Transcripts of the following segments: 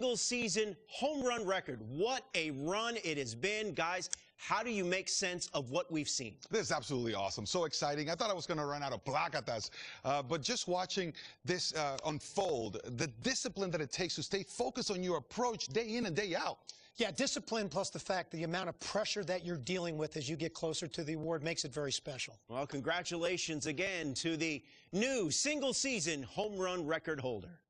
Single season home run record. What a run it has been, guys. How do you make sense of what we've seen? This is absolutely awesome. So exciting. I thought I was going to run out of placatas, but just watching this unfold, the discipline that it takes to stay focused on your approach day in and day out. Yeah, discipline plus the fact the amount of pressure that you're dealing with as you get closer to the award makes it very special. Well, congratulations again to the new single season home run record holder.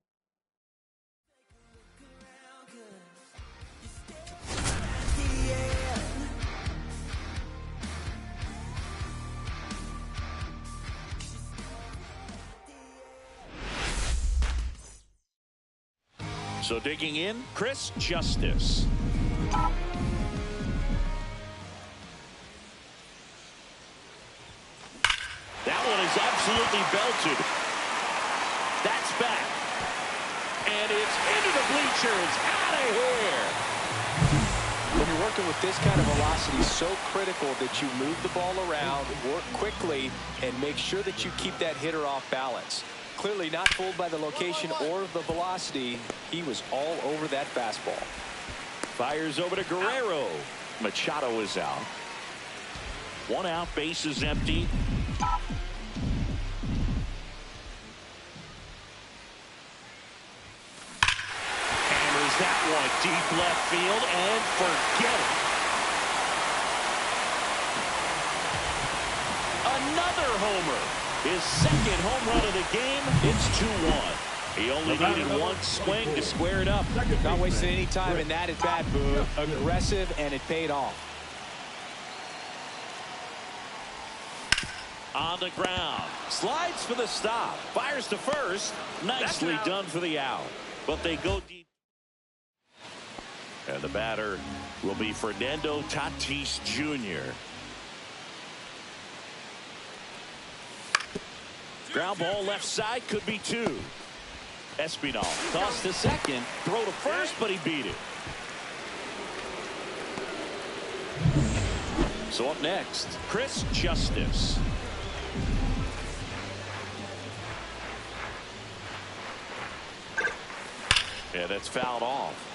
So digging in, Chris Justice. That one is absolutely belted. That's back. And it's into the bleachers. Out of here. When you're working with this kind of velocity, it's so critical that you move the ball around, work quickly, and make sure that you keep that hitter off balance. Clearly not fooled by the location or the velocity. He was all over that fastball. Fires over to Guerrero. Machado is out. One out, base is empty. Hammers that one deep left field and forget it. Another homer. His second home run of the game. It's 2-1. He only needed one swing to square it up. Not wasting any time in that at-bat, Boog. Aggressive, and it paid off. On the ground. Slides for the stop. Fires to first. Nicely done for the out. But they go deep. And the batter will be Fernando Tatis Jr. Ground ball left side, could be two. Espinal toss to second, throw to first, but he beat it. So up next, Chris Justice. Yeah, that's fouled off.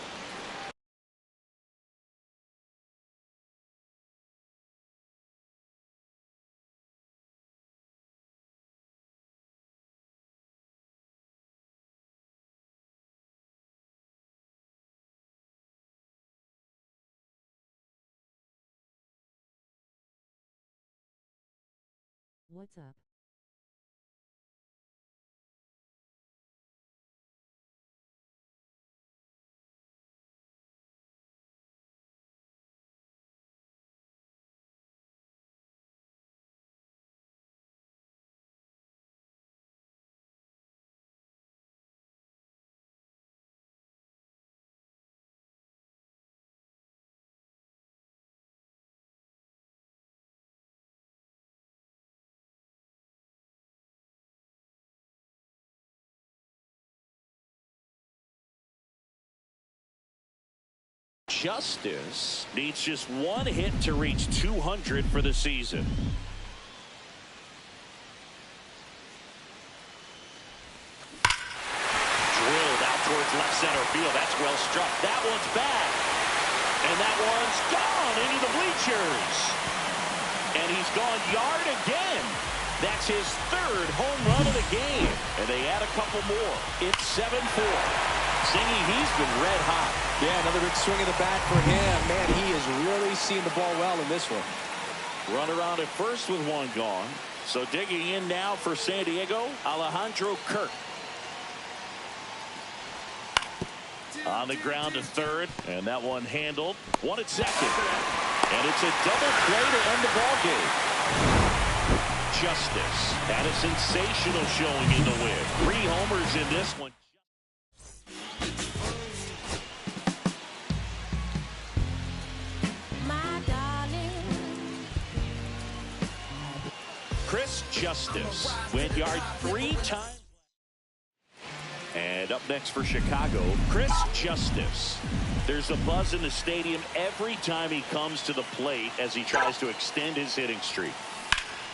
What's up? Justice needs just one hit to reach 200 for the season. Drilled out towards left center field. That's well struck. That one's back. And that one's gone into the bleachers. And he's gone yard again. That's his third home run of the game. And they add a couple more. It's 7-4. Singy, he's been red hot. Yeah, another big swing of the bat for him. Man, he is really seeing the ball well in this one. Run around at first with one gone. So digging in now for San Diego, Alejandro Kirk. On the ground to third, and that one handled. One at second. And it's a double play to end the ball game. Justice had a sensational showing in the win. 3 homers in this one. Chris Justice went yard 3 times. And up next for Chicago, Chris Justice. There's a buzz in the stadium every time he comes to the plate as he tries to extend his hitting streak.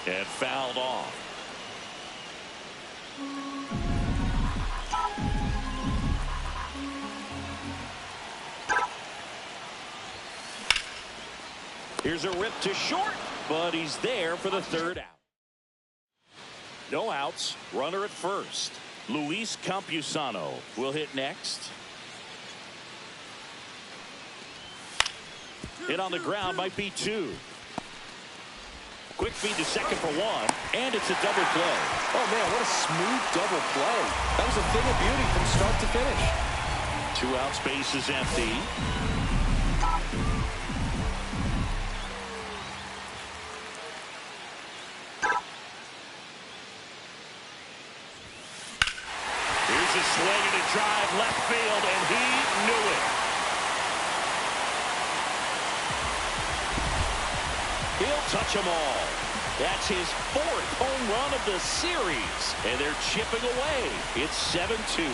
And fouled off. Here's a rip to short, but he's there for the third out. No outs. Runner at first. Luis Campusano will hit next. Hit on the ground might be 2. Quick feed to second for 1, and it's a double play. Oh, man, what a smooth double play. That was a thing of beauty from start to finish. 2 outs, base is empty. Here's a swing and a drive left field, and he knew it. He'll touch them all. That's his 4th home run of the series. And they're chipping away. It's 7-2.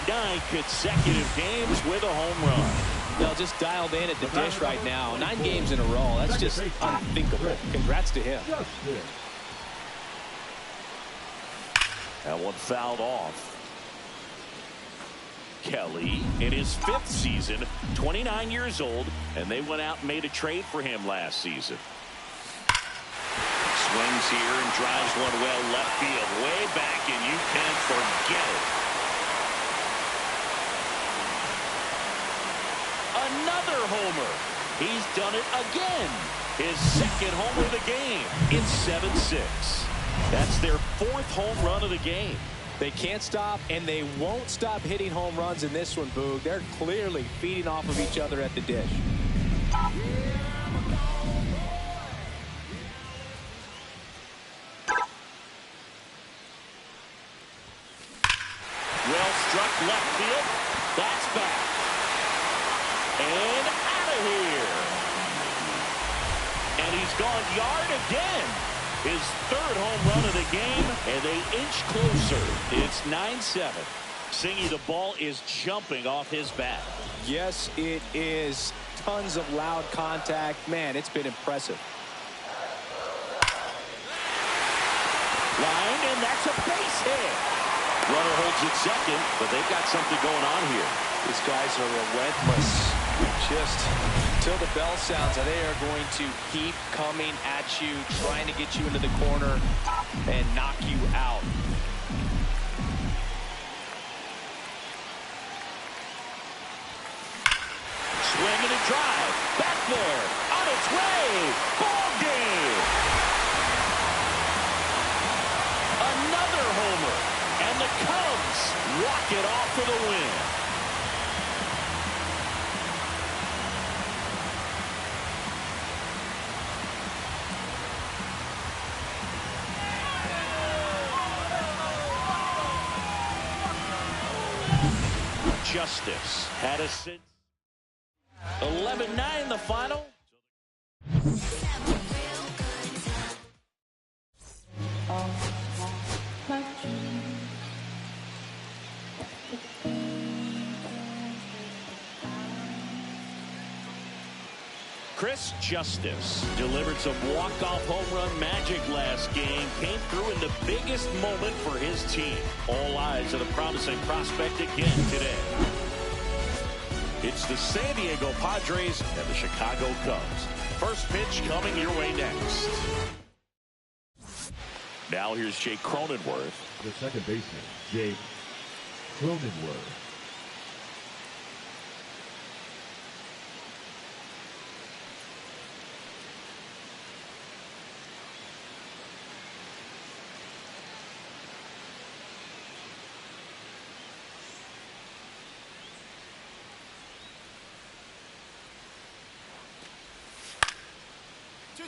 9 consecutive games with a home run. They'll just dialed in at the dish right now. 9 games in a row. That's just unthinkable. Congrats to him. That one fouled off. Kelly in his 5th season, 29 years old, and they went out and made a trade for him last season. Swings here and drives one well left field, way back, and you can forget it. Another homer. He's done it again. His 2nd homer of the game. It's 7-6. That's their 4th home run of the game. They can't stop, and they won't stop hitting home runs in this one, Boog. They're clearly feeding off of each other at the dish. Well struck left field. That's back. And out of here. And he's gone yard again. His 3rd home run of the game, and they inch closer. It's 9-7. Singy, the ball is jumping off his bat. Yes, it is. Tons of loud contact. Man, it's been impressive. Line, and that's a base hit. Runner holds it second, but they've got something going on here. These guys are relentless. Just till the bell sounds, they are going to keep coming at you, trying to get you into the corner and knock you out. Swing and a drive. Back there. On its way. Ball game. Another homer. And the Cubs walk it off for the win. Justice had a 11-9 the final. Chris Justice delivered some walk-off home run magic last game. Came through in the biggest moment for his team. All eyes on the promising prospect again today. It's the San Diego Padres and the Chicago Cubs. First pitch coming your way next. Now here's Jake Cronenworth. The second baseman, Jake Cronenworth.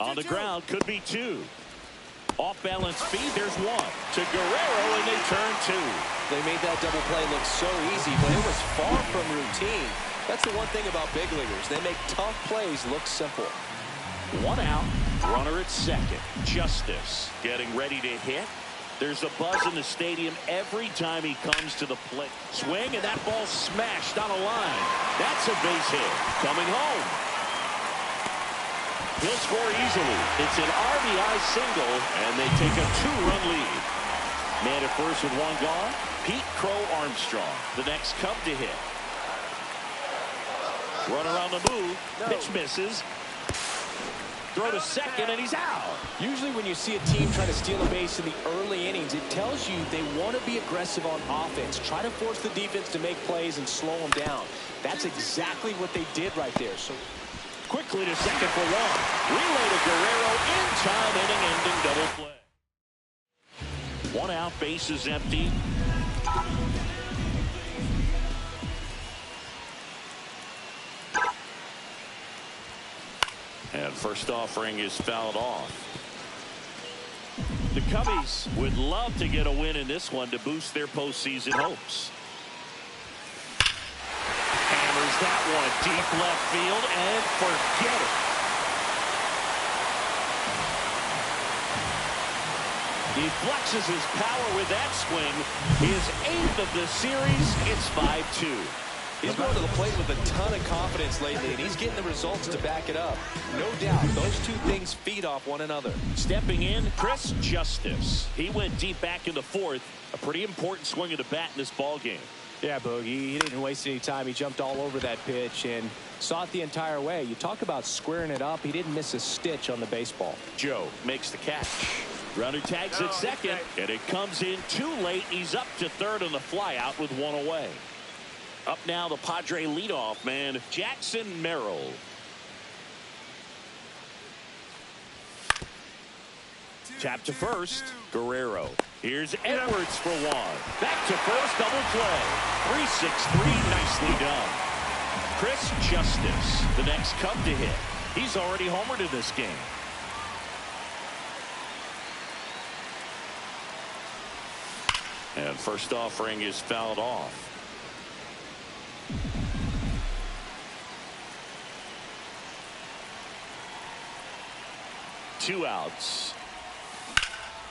On the ground, could be 2. Off-balance feed, there's 1. To Guerrero, and they turn 2. They made that double play look so easy, but it was far from routine. That's the one thing about big leaguers. They make tough plays look simple. 1 out, runner at second. Justice getting ready to hit. There's a buzz in the stadium every time he comes to the plate. Swing, and that ball smashed on a line. That's a base hit. Coming home. He'll score easily. It's an RBI single, and they take a 2-run lead. Man at first with 1 gone. Pete Crow Armstrong, the next Cub to hit. Runner on the move. Pitch misses. Throw to second, and he's out. Usually when you see a team try to steal a base in the early innings, it tells you they want to be aggressive on offense. Try to force the defense to make plays and slow them down. That's exactly what they did right there. So Quickly to second for one. Relay to Guerrero in time, inning-ending double play. 1 out, base is empty. And first offering is fouled off. The Cubbies would love to get a win in this one to boost their postseason hopes. Hammers that one deep left field and forget it. He flexes his power with that swing. His 8th of the series. It's 5-2. he's going to the plate with a ton of confidence lately, and he's getting the results to back it up. No doubt, those two things feed off one another. Stepping in, Chris Justice. He went deep back in the 4th. A pretty important swing of the bat in this ball game. Yeah, Boogie, he didn't waste any time. He jumped all over that pitch and saw it the entire way. You talk about squaring it up. He didn't miss a stitch on the baseball. Joe makes the catch. Runner tags at second, and it comes in too late. He's up to third on the flyout with 1 away. Up now, the Padre leadoff man, Jackson Merrill. Tap to first, Guerrero. Here's Edwards for 1. Back to first, double play. 3-6-3, nicely done. Chris Justice, the next Cub to hit. He's already homered in this game. And first offering is fouled off. Two outs.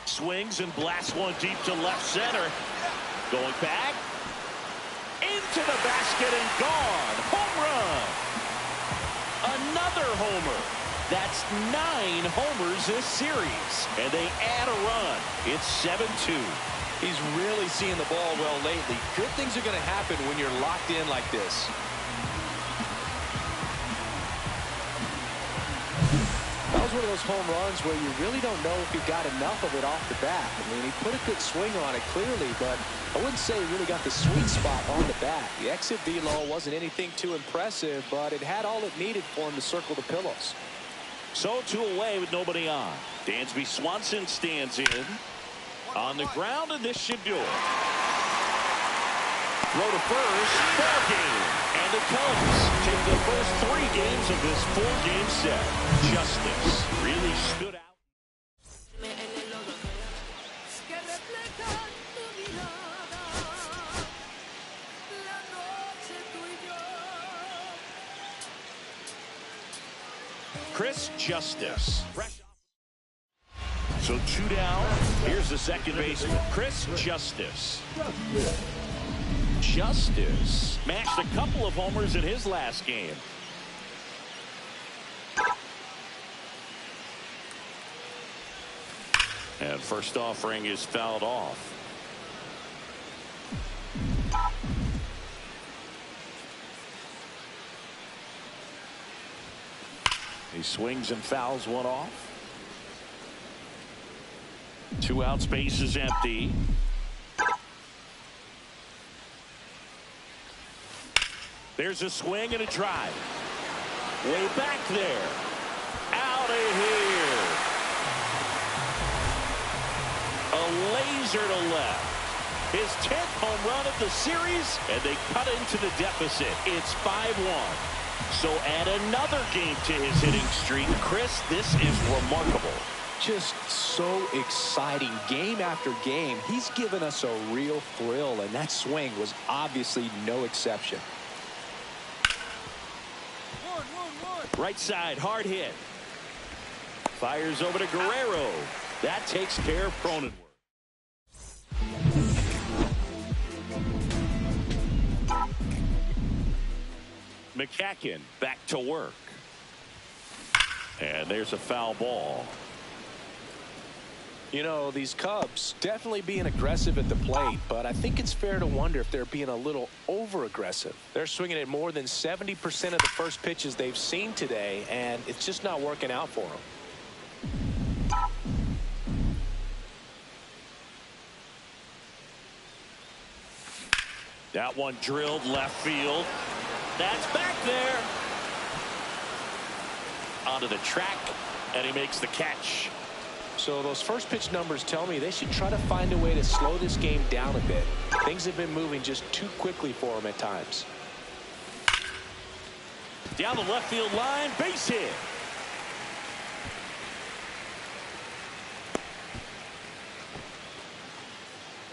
Swings and blasts one deep to left center. Going back. Into the basket and gone. Home run. Another homer. That's 9 homers this series. And they add a run. It's 7-2. He's really seeing the ball well lately. Good things are going to happen when you're locked in like this. That was one of those home runs where you really don't know if he got enough of it off the bat. I mean, he put a good swing on it clearly, but I wouldn't say he really got the sweet spot on the bat. The exit velo wasn't anything too impressive, but it had all it needed for him to circle the pillows. So 2 away with nobody on. Dansby Swanson stands in. On the ground, and this should do it. Throw to first, ball game. And the Cubs take the first 3 games of this 4-game set. Justice really stood out. Chris Justice. So 2 down. Here's the second baseman, Chris Justice. Justice smashed a couple of homers in his last game. And first offering is fouled off. He swings and fouls one off. 2 outs, base is empty. There's a swing and a drive. Way back there. Out of here. A laser to left. His 10th home run of the series, and they cut into the deficit. It's 5-1. So add another game to his hitting streak. Chris, this is remarkable. Just so exciting game after game. He's given us a real thrill, and that swing was obviously no exception. Right side, hard hit. Fires over to Guerrero. That takes care of Cronenworth. McCacken back to work. And there's a foul ball. You know, these Cubs definitely being aggressive at the plate, but I think it's fair to wonder if they're being a little over-aggressive. They're swinging at more than 70% of the first pitches they've seen today, and it's just not working out for them. That one drilled left field. That's back there. Onto the track, and he makes the catch. So those first pitch numbers tell me they should try to find a way to slow this game down a bit. Things have been moving just too quickly for them at times. Down the left field line, base hit.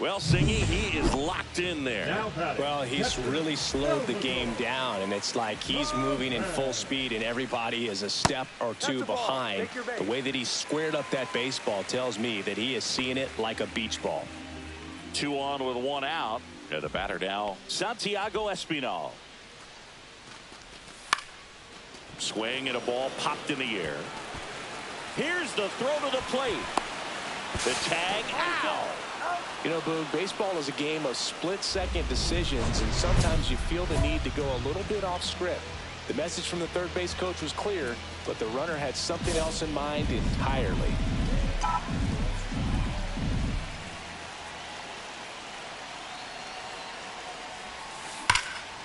Well, Singy, he is locked in there. Well, he's really slowed the game down, and it's like he's moving in full speed, and everybody is a step or two behind. The way that he squared up that baseball tells me that he is seeing it like a beach ball. 2 on with 1 out. And the batter now, Santiago Espinal. Swing and a ball popped in the air. Here's the throw to the plate. The tag out. You know, Boog, baseball is a game of split-second decisions, and sometimes you feel the need to go a little bit off script. The message from the third base coach was clear, but the runner had something else in mind entirely.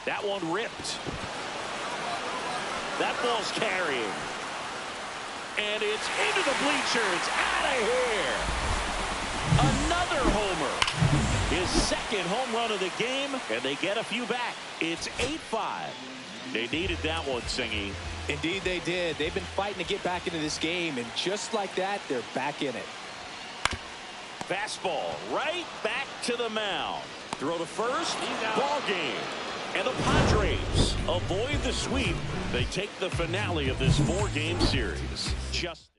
That one ripped. That ball's carrying. And it's into the bleachers. Out of here. Another homer. His second home run of the game, and they get a few back. It's 8-5. They needed that one, Singy. Indeed they did. They've been fighting to get back into this game, and just like that, they're back in it. Fastball right back to the mound. Throw to first, ball game. And the Padres avoid the sweep. They take the finale of this 4-game series. Just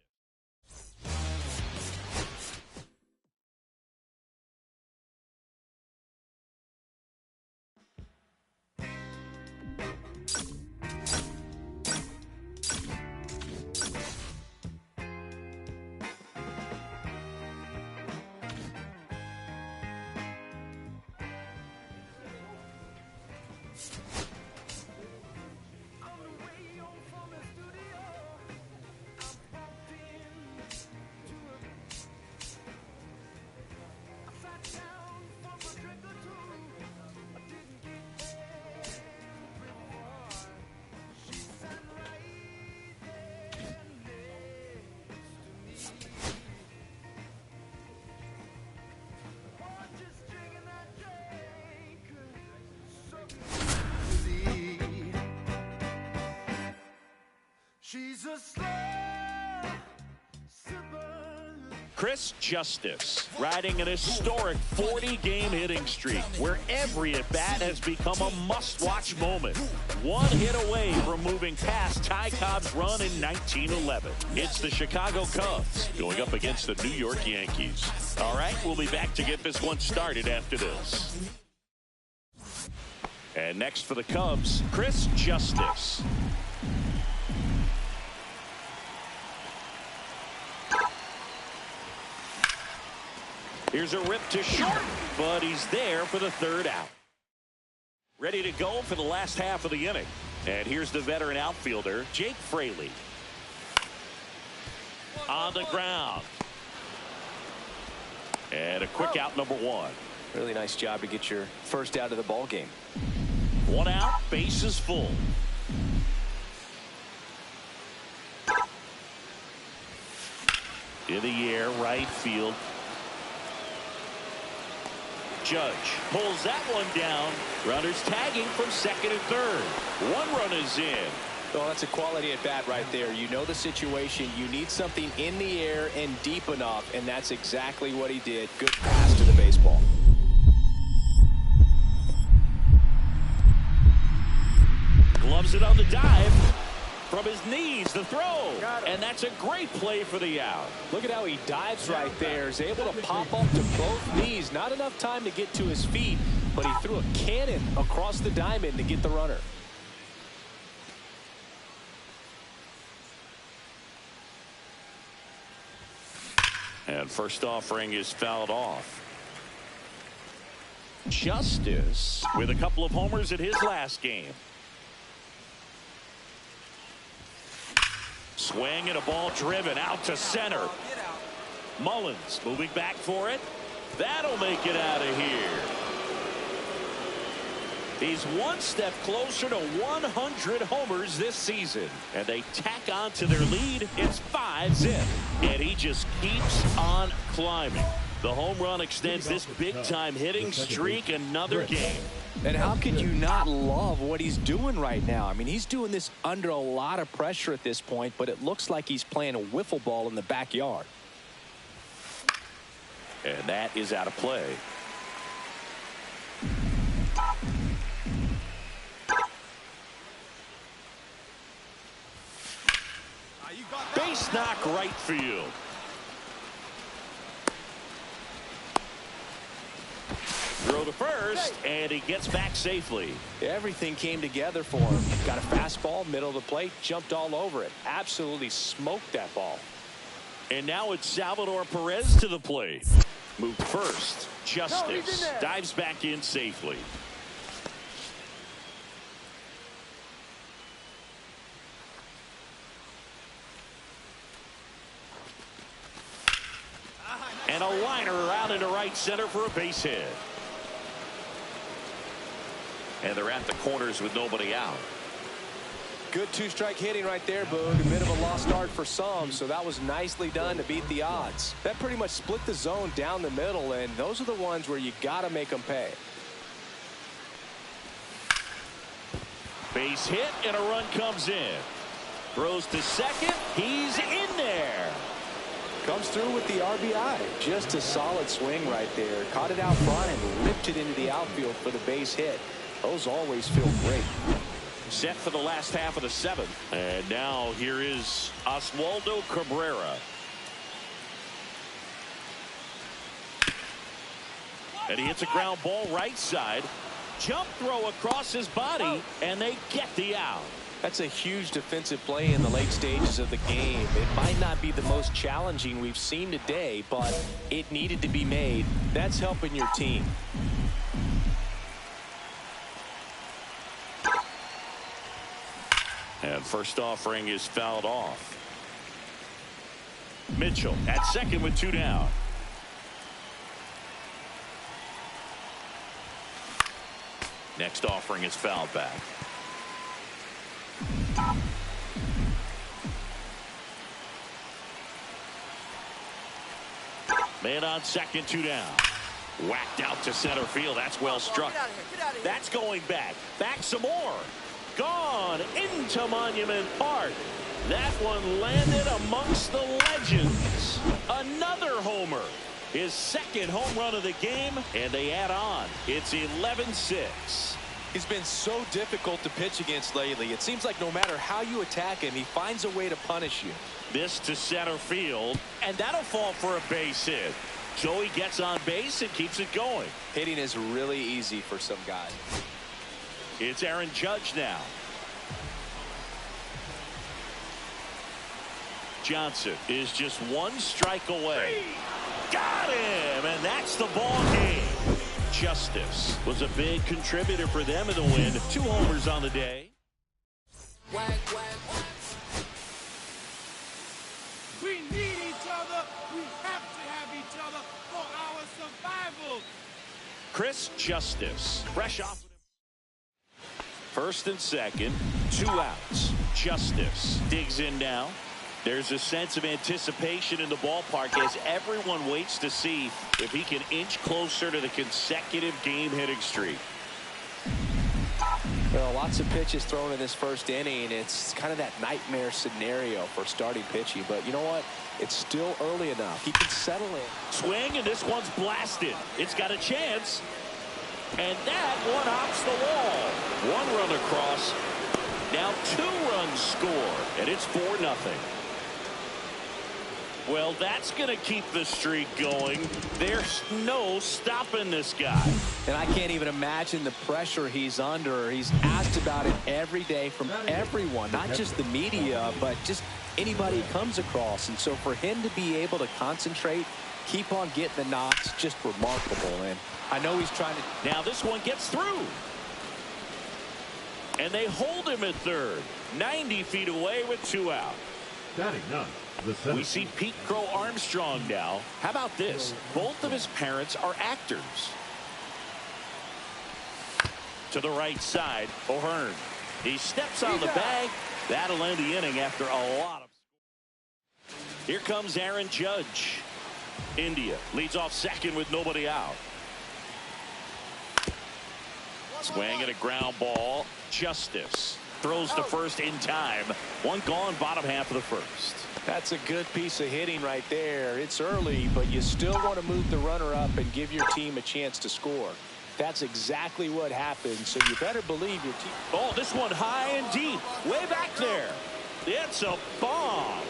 Chris Justice riding an historic 40-game hitting streak where every at-bat has become a must-watch moment. 1 hit away from moving past Ty Cobb's run in 1911. It's the Chicago Cubs going up against the New York Yankees. All right, we'll be back to get this one started after this. And next for the Cubs, Chris Justice. Here's a rip to short, but he's there for the 3rd out. Ready to go for the last half of the inning. And here's the veteran outfielder, Jake Fraley. On the ground. And a quick out, number 1. Really nice job to get your first out of the ball game. 1 out, bases full. In the air, right field. Judge pulls that one down. Runners tagging from 2nd and 3rd. 1 run is in. Oh, that's a quality at bat right there. You know the situation. You need something in the air and deep enough, and that's exactly what he did. Good pass to the baseball. Gloves it on the dive. From his knees, the throw. And that's a great play for the out. Look at how he dives right there. Is able to pop up to both knees. Not enough time to get to his feet, but he threw a cannon across the diamond to get the runner. And first offering is fouled off. Justice with a couple of homers in his last game. Swing and a ball driven out to center. Mullins moving back for it. That'll make it out of here. He's one step closer to 100 homers this season. And they tack on to their lead. It's 5-zip. And he just keeps on climbing. The home run extends this big-time hitting streak another game. And how could you not love what he's doing right now? I mean, he's doing this under a lot of pressure at this point, but it looks like he's playing a wiffle ball in the backyard. And that is out of play. Base knock right field. Throw to first, and he gets back safely. Everything came together for him. Got a fastball, middle of the plate, jumped all over it. Absolutely smoked that ball. And now it's Salvador Perez to the plate. Moved first. Justice dives back in safely. And a liner around into right center for a base hit. And they're at the corners with nobody out. Good two-strike hitting right there, Boog. A bit of a lost art for some, so that was nicely done to beat the odds. That pretty much split the zone down the middle, and those are the ones where you got to make them pay. Base hit, and a run comes in. Throws to second. He's in there. Comes through with the RBI. Just a solid swing right there. Caught it out front and ripped it into the outfield for the base hit. Those always feel great. Set for the last half of the seventh. And now here is Oswaldo Cabrera. And he hits a ground ball right side. Jump throw across his body, and they get the out. That's a huge defensive play in the late stages of the game. It might not be the most challenging we've seen today, but it needed to be made. That's helping your team. And first offering is fouled off. Mitchell at second with two down. Next offering is fouled back. Man on second, two down. Whacked out to center field. That's well struck. That's going back. Back some more. Gone into Monument Park. That one landed amongst the legends. Another homer. His second home run of the game, and they add on. It's 11-6. He's been so difficult to pitch against lately. It seems like no matter how you attack him, he finds a way to punish you. This to center field, and that'll fall for a base hit. Joey gets on base and keeps it going. Hitting is really easy for some guys. It's Aaron Judge now. Johnson is just one strike away. Got him, and that's the ball game. Justice was a big contributor for them in the win. 2 homers on the day. We need each other. We have to have each other for our survival. Chris Justice, fresh off. First and second, 2 outs. Justice digs in now. There's a sense of anticipation in the ballpark as everyone waits to see if he can inch closer to the consecutive game hitting streak. Well, lots of pitches thrown in this first inning. It's kind of that nightmare scenario for starting pitching. But you know what? It's still early enough. He can settle in. Swing, and this one's blasted. It's got a chance. And that one hops the wall. 1 run across. Now 2 runs score. And it's 4-0. Well, that's going to keep the streak going. There's no stopping this guy. And I can't even imagine the pressure he's under. He's asked about it every day from everyone, not just the media, but just anybody he comes across. And so for him to be able to concentrate, keep on getting the knocks, just remarkable. And I know he's trying to. Now this one gets through. And they hold him at third. 90 feet away with 2 out. Batting ninth, the center. We see Pete Crow Armstrong now. How about this? Both of his parents are actors. To the right side, O'Hearn. He steps on the bag. That'll end the inning after a lot of. Here comes Aaron Judge. India leads off second with nobody out. Swing and a ground ball. Justice throws to first in time. One gone, bottom half of the first. That's a good piece of hitting right there. It's early, but you still want to move the runner up and give your team a chance to score. That's exactly what happened, so you better believe your team. Oh, this one high and deep, way back there. It's a bomb.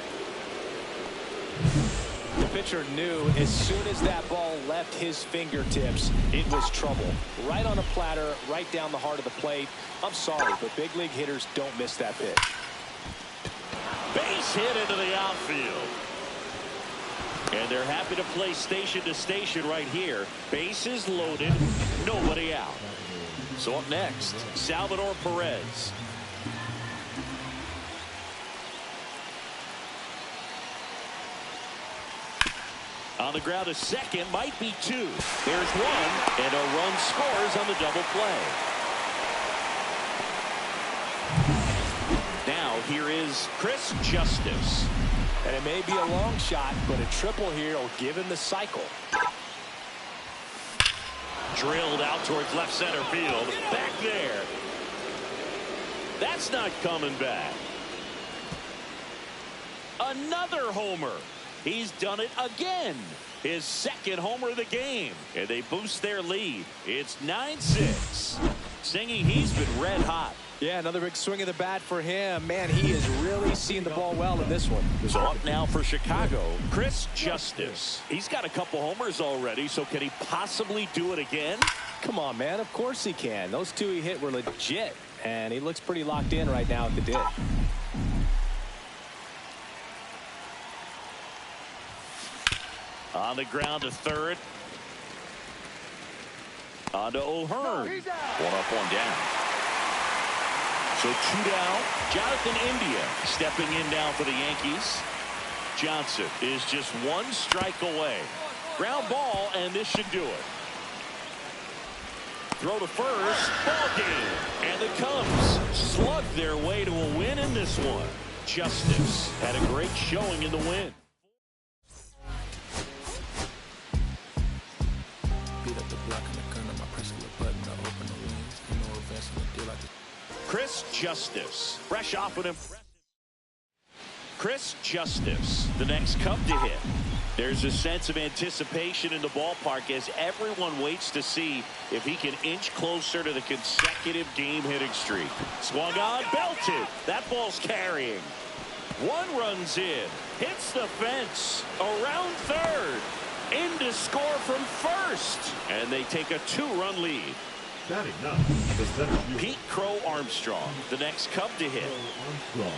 The pitcher knew as soon as that ball left his fingertips, it was trouble. Right on a platter, right down the heart of the plate. I'm sorry, but big league hitters don't miss that pitch. Base hit into the outfield. And they're happy to play station to station right here. Bases loaded, nobody out. So up next, Salvador Perez. On the ground, a second, might be 2. There's 1, and a run scores on the double play. Now here is Chris Justice. And it may be a long shot, but a triple here will give him the cycle. Drilled out towards left center field. Back there. That's not coming back. Another homer. He's done it again. His second homer of the game. And they boost their lead. It's 9-6. Singy, he's been red hot. Yeah, another big swing of the bat for him. Man, he is really seeing the ball well in this one. So up now for Chicago, Chris Justice. He's got a couple homers already, so can he possibly do it again? Come on, man. Of course he can. Those 2 he hit were legit. And he looks pretty locked in right now at the dish. On the ground to third. On to O'Hearn. 1 up, 1 down. So 2 down. Jonathan India stepping in now for the Yankees. Johnson is just 1 strike away. Ground ball, and this should do it. Throw to first. Ball game. And the Cubs slug their way to a win in this one. Justice had a great showing in the win. Chris Justice, fresh off an impressive. Chris Justice, the next Cub to hit. There's a sense of anticipation in the ballpark as everyone waits to see if he can inch closer to the consecutive game hitting streak. Swung on, belted. That ball's carrying. 1 runs in, hits the fence, around third, in to score from first, and they take a 2-run lead. Batting ninth, the center field. Pete Crow Armstrong, the next Cub to hit. Armstrong.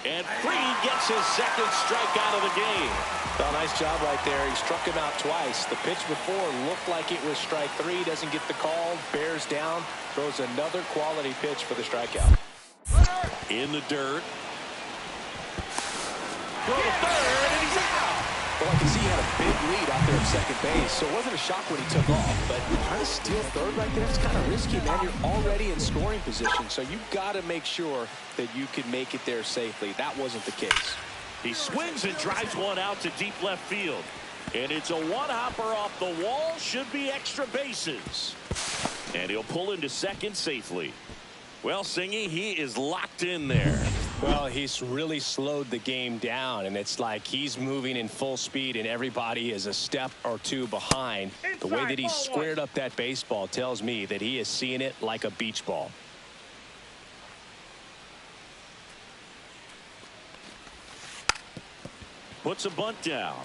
And Fried gets his second strikeout of the game. Well, nice job right there. He struck him out twice. The pitch before looked like it was strike 3. Doesn't get the call. Bears down. Throws another quality pitch for the strikeout. In the dirt. Throw to third, and he's out. Well, I can see he had a big lead out there at second base, so it wasn't a shock when he took off. But trying to steal third right there, it's kind of risky, man. You're already in scoring position, so you've got to make sure that you can make it there safely. That wasn't the case. He swings and drives one out to deep left field. And it's a one-hopper off the wall. Should be extra bases. And he'll pull into second safely. Well, Singy, he is locked in there. Well, he's really slowed the game down, and it's like he's moving in full speed, and everybody is a step or 2 behind. The way that he squared up that baseball tells me that he is seeing it like a beach ball. puts a bunt down.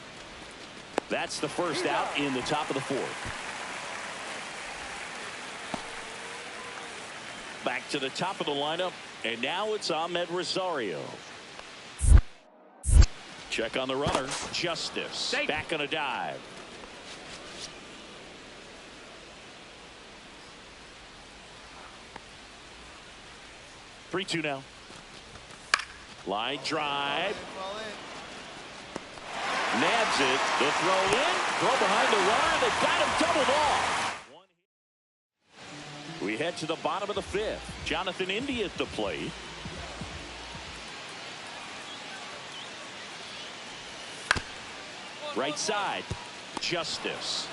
That's the first out in the top of the fourth. Back to the top of the lineup, and now it's Ahmed Rosario. Check on the runner. Justice back on a dive. Three-two now. Line drive. Nabs it. The throw in. Throw behind the runner. They got him doubled off. We head to the bottom of the fifth. Jonathan India at the plate. Right side. Justice.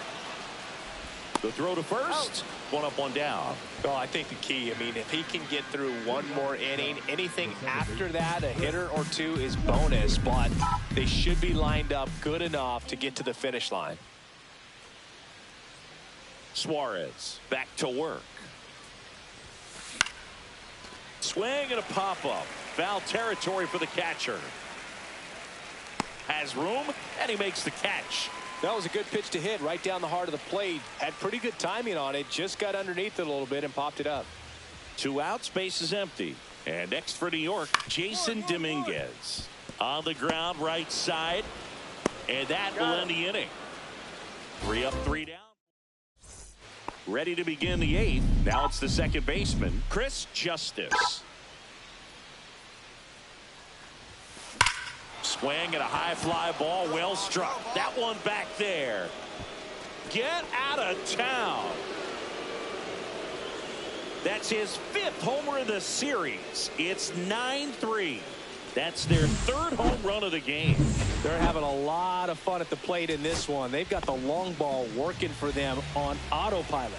The throw to first. One up, one down. Well, I think the key, I mean, if he can get through one more inning, anything after that, a hitter or two is bonus, but they should be lined up good enough to get to the finish line. Suarez back to work. Swing and a pop-up. Foul territory for the catcher. Has room, and he makes the catch. That was a good pitch to hit right down the heart of the plate. Had pretty good timing on it. Just got underneath it a little bit and popped it up. 2 outs, base is empty. And next for New York, Jason Dominguez. On the ground, right side. And that will end the inning. 3 up, 3 down. Ready to begin the 8th. Now it's the second baseman, Chris Justice. Swing at a high fly ball, well struck. That one back there. Get out of town. That's his 5th homer of the series. It's 9-3. That's their 3rd home run of the game. They're having a lot of fun at the plate in this one. They've got the long ball working for them on autopilot.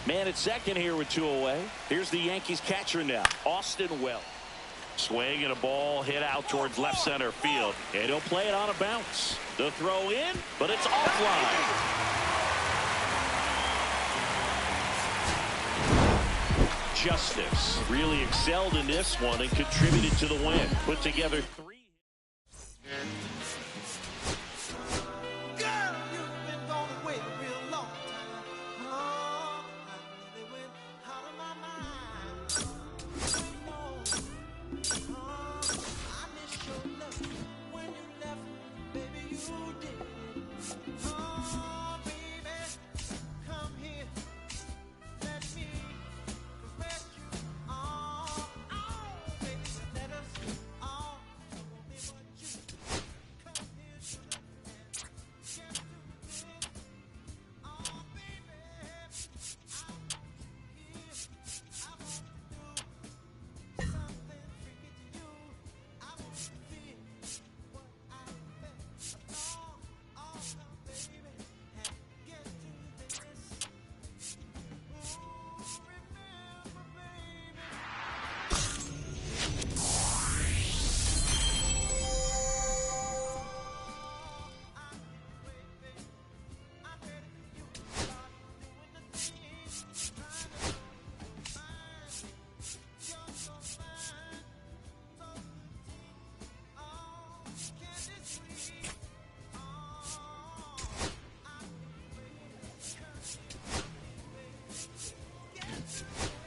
Man at second here with 2 away. Here's the Yankees catcher now, Austin Wells. Swing and a ball hit out towards left center field. And he'll play it on a bounce. The throw in, but it's offline. Justice really excelled in this one and contributed to the win. Put together 3. Girl, you've been gone away a real long time. Oh, I really went out of my mind. I miss your love when you left, baby, you did. Oh, baby, come here, let me caress you. Oh, baby, let us all show me what you come here to the end. Get to this. Oh, baby, I want to hear, I want to do something freaky to you. I want to feel what I felt. Oh, come, baby, and get to this. Ooh, remember, baby. I'm ready for you. Start doing the things, trying to find. You're so fine, so oh, candy sweet. Oh, I'm waiting. Get to this.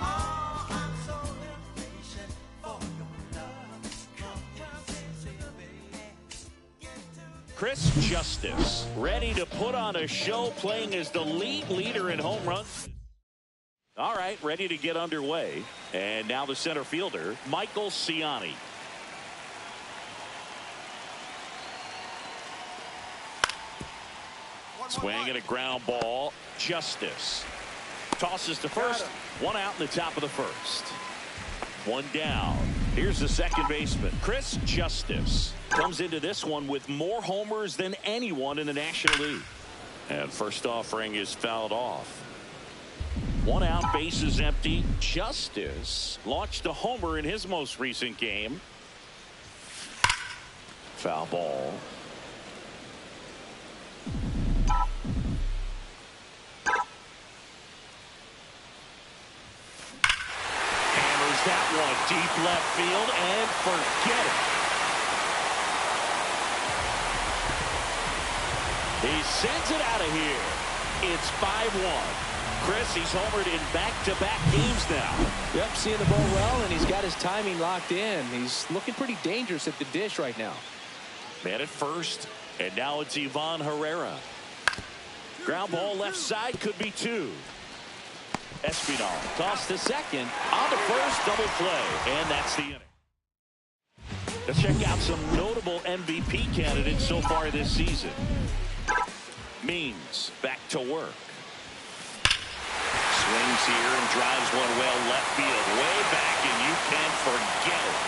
Oh, I'm so impatient for your love. Come baby. Get to Chris Justice ready to put on a show, playing as the league leader in home runs. All right, ready to get underway. And now the center fielder, Michael Ciani. Swing and a ground ball. Justice tosses to first. One out in the top of the first. One down. Here's the second baseman, Chris Justice. Comes into this one with more homers than anyone in the National League. And first offering is fouled off. One out, bases empty. Justice launched a homer in his most recent game. Foul ball. Hammers that one deep left field and forget it. He sends it out of here. It's 5-1. Chris, he's homered in back-to-back games now. Yep, seeing the ball well, and he's got his timing locked in. He's looking pretty dangerous at the dish right now. Man at first, and now it's Ivan Herrera. Ground ball left side, could be two. Espinal tossed to second, on to first, double play, and that's the inning. Let's check out some notable MVP candidates so far this season. Means back to work. Swings here and drives one well left field, way back, and you can't forget it.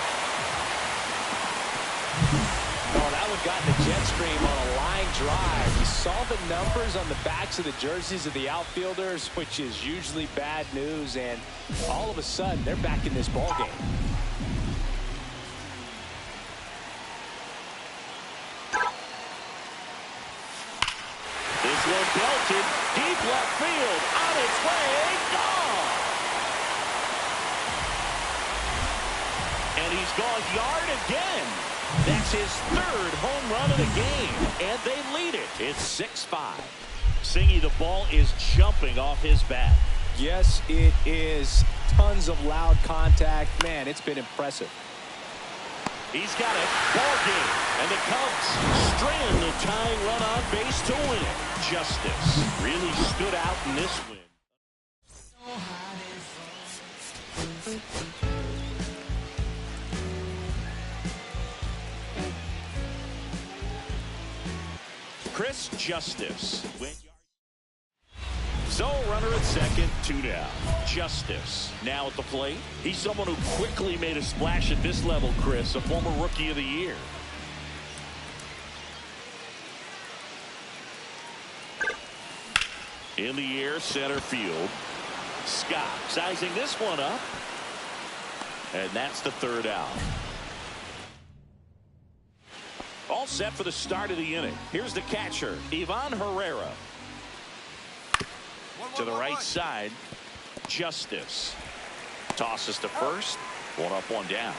Oh, that one got in the jet stream on a line drive. You saw the numbers on the backs of the jerseys of the outfielders, which is usually bad news, and all of a sudden they're back in this ball game. This one belted deep left field, on its way, gone. And he's gone yard again. That's his third home run of the game, and they lead it. It's 6-5. Singy, the ball is jumping off his bat. Yes, it is. Tons of loud contact. Man, it's been impressive. He's got it. Ball game. And the Cubs strand the tying run on base to win it. Justice really stood out in this win. Chris Justice. So runner at second, 2 down. Justice now at the plate. He's someone who quickly made a splash at this level, Chris, a former Rookie of the Year. In the air, center field. Scott sizing this one up. And that's the third out. All set for the start of the inning. Here's the catcher, Ivan Herrera. To the right side, Justice. Tosses to first. One up, one down.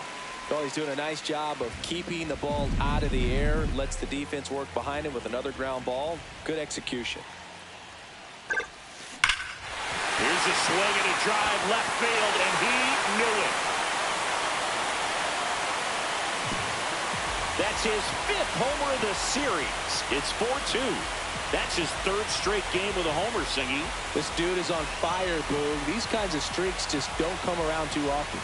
Well, he's doing a nice job of keeping the ball out of the air. Lets the defense work behind him with another ground ball. Good execution. Here's a swing and a drive left field, and he knew it. That's his 5th homer of the series. It's 4-2. That's his 3rd straight game with a homer, Singy. This dude is on fire, Boog. These kinds of streaks just don't come around too often.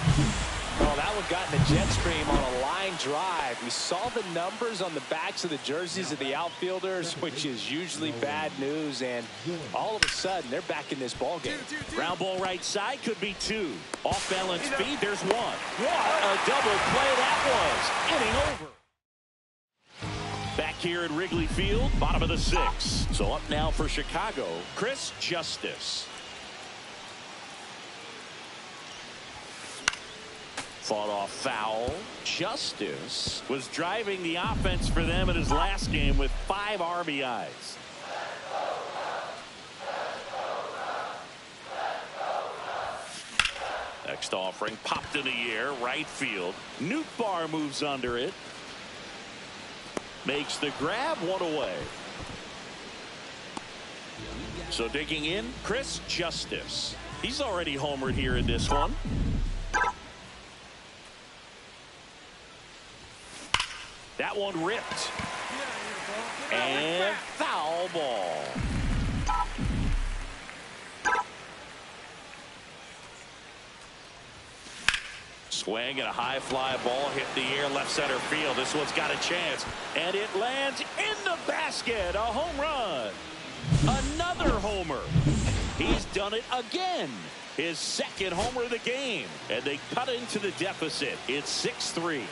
Oh, that one got in the jet stream on a line drive. We saw the numbers on the backs of the jerseys of the outfielders, which is usually bad news, and all of a sudden they're back in this ball game. Ground ball right side, could be 2. Off balance feed, there's 1. What a double play that was. Inning over. Back here at Wrigley Field, bottom of the 6th. So up now for Chicago, Chris Justice. Fought off foul. Justice was driving the offense for them in his last game with 5 RBIs. Next offering popped in the air, right field. Nootbaar moves under it. Makes the grab, 1 away. So digging in, Chris Justice. He's already homered here in this one. That one ripped. And foul ball. Swing and a high fly ball hit the air left center field. This one's got a chance. And it lands in the basket. A home run. Another homer. He's done it again. His second homer of the game. And they cut into the deficit. It's 6-3.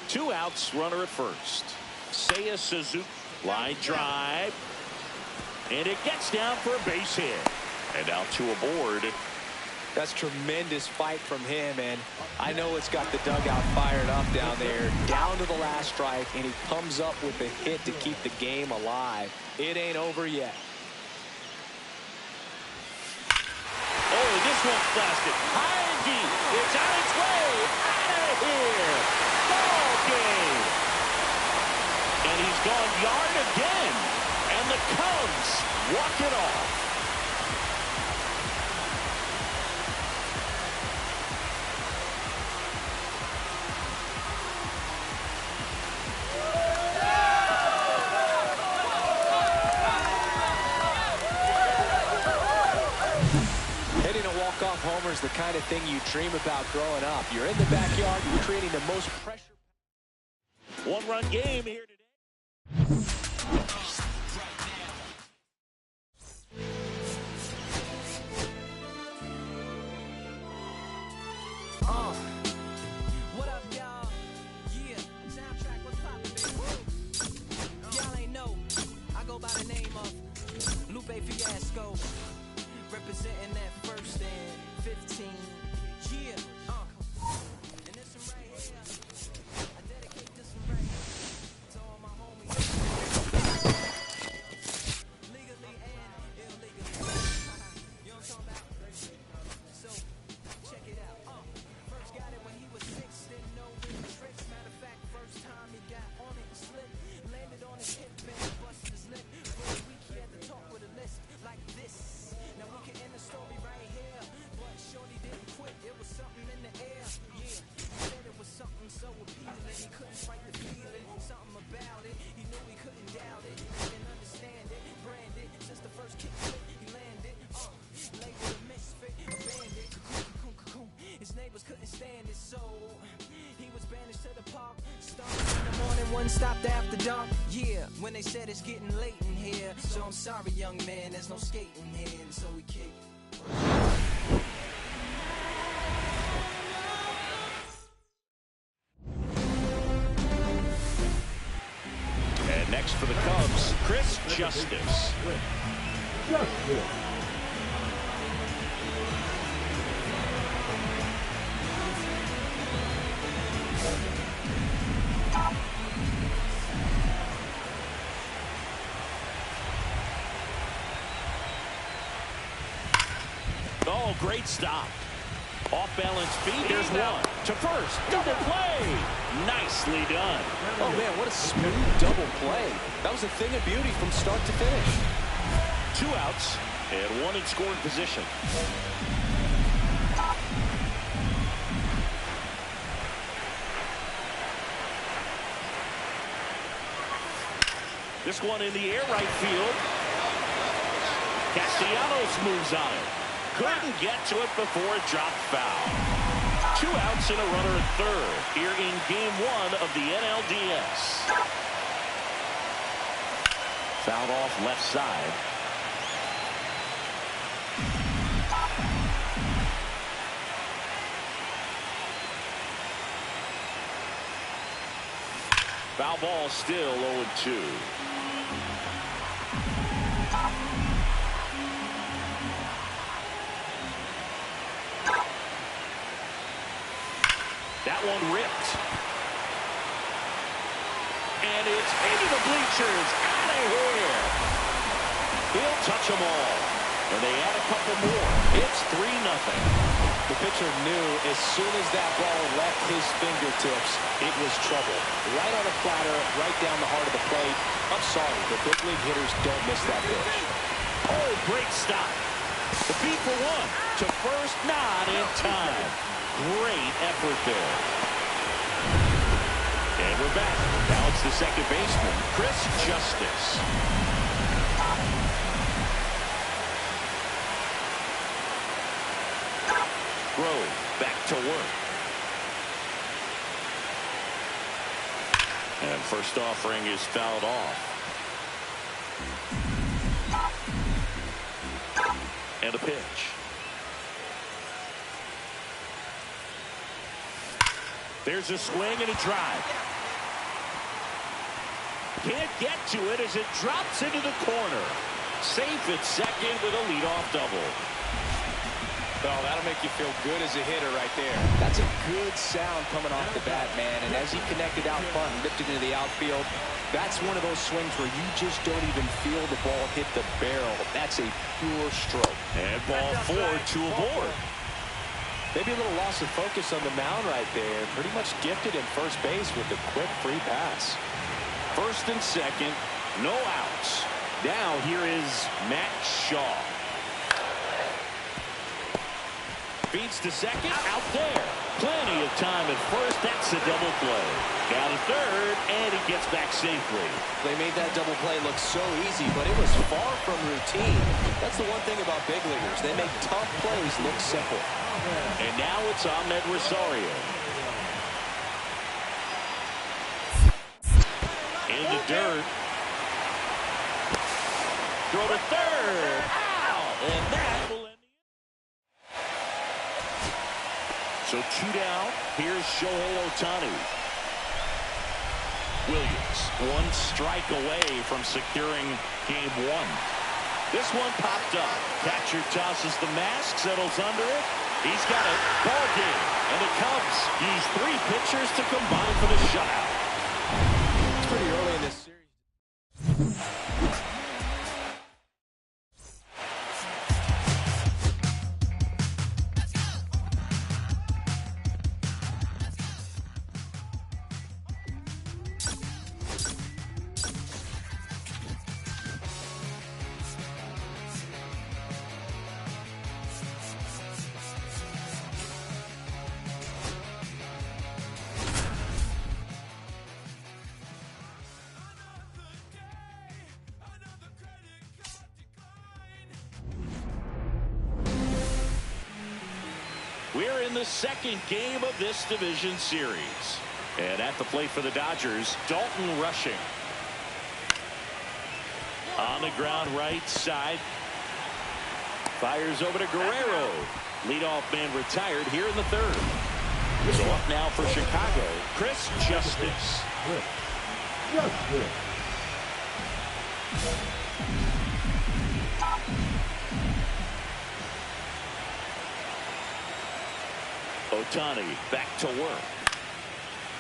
2 outs, runner at first. Seiya Suzuki. Line drive. And it gets down for a base hit. And now 2 aboard. That's tremendous fight from him, and I know it's got the dugout fired up down there. Down to the last strike, and he comes up with a hit to keep the game alive. It ain't over yet. Oh, this one's blasted. High and deep. It's on its way. Out of here. Ball game. And he's gone yard again. And the Cubs walk it off. Hitting a walk-off homer is the kind of thing you dream about growing up. You're in the backyard, you're creating the most pressure. 1-run game here today. What up, y'all? Yeah, soundtrack, what's poppin', baby? Y'all ain't know, I go by the name of Lupe Fiasco, representing that first and 15. Yeah, and this one right here, I dedicate this one right here to all my homies, legally and illegally. You know what I'm talking about? So, check it out. First got it when he was 6, didn't know any tricks. Matter of fact, first time he got on it and slipped. Landed on his hip and busted his lip. For a week he had to talk with a list like this. Now we can end the story right here, but shorty didn't quit. It was something in the air. Yeah, he said it was something so appealing. He couldn't fight the feeling. Something about it. He knew he couldn't doubt it. He didn't understand it. Branded since the first kick flip, he landed. Labeled a misfit, a bandit. Cocoon. His neighbors couldn't stand it, so he was banished to the park. Started in the morning, one stopped after dark. Yeah, when they said it's getting late in here. So I'm sorry, young man, there's no skating here. And so we kick. And next for the Cubs, Chris Justice. Justice. Oh, great stop. Off balance feet. Here's one to first. Double play. Nicely done. Oh, man, what a smooth double play. That was a thing of beauty from start to finish. 2 outs and 1 in scoring position. This one in the air right field. Castellanos moves on it. Couldn't get to it before it dropped foul. 2 outs and a runner at third here in game 1 of the NLDS. Fouled off left side. Foul ball still 0-2. That one ripped. And it's into the bleachers. Out of here. He'll touch them all. And they add a couple more. It's 3-0. The pitcher knew as soon as that ball left his fingertips, it was trouble. Right on a platter, right down the heart of the plate. I'm sorry, the big league hitters don't miss that pitch. Oh, great stop. The beat for 1. To first, not in time. Great effort there. And we're back. Now it's the second baseman, Chris Justice. Grove back to work. And first offering is fouled off. And a pitch. There's a swing and a drive. Can't get to it as it drops into the corner. Safe at second with a leadoff double. Oh, that'll make you feel good as a hitter right there. That's a good sound coming off the bat, man. And as he connected out front and lifted into the outfield, that's one of those swings where you just don't even feel the ball hit the barrel. That's a pure stroke. And ball 4 to aboard. Maybe a little loss of focus on the mound right there. Pretty much gifted in first base with the quick free pass. First and second, no outs. Now here is Matt Shaw. Feeds to second, out there. Plenty of time at first. That's a double play. Down to third, and he gets back safely. They made that double play look so easy, but it was far from routine. That's the one thing about big leaguers. They make tough plays look simple. And now it's Ahmed Rosario. In the dirt. Throw to third. Ow! And that will end the inning. So 2 down. Here's Shohei Ohtani. Williams, 1 strike away from securing game 1. This one popped up. Catcher tosses the mask, settles under it. He's got it. Ball game. And the Cubs use 3 pitchers to combine for the shutout. It's pretty early in this series. We're in the second game of this division series. And at the plate for the Dodgers, Dalton Rushing. On the ground right side. Fires over to Guerrero. Leadoff man retired here in the third. So up now for Chicago, Chris Justice. Ohtani back to work.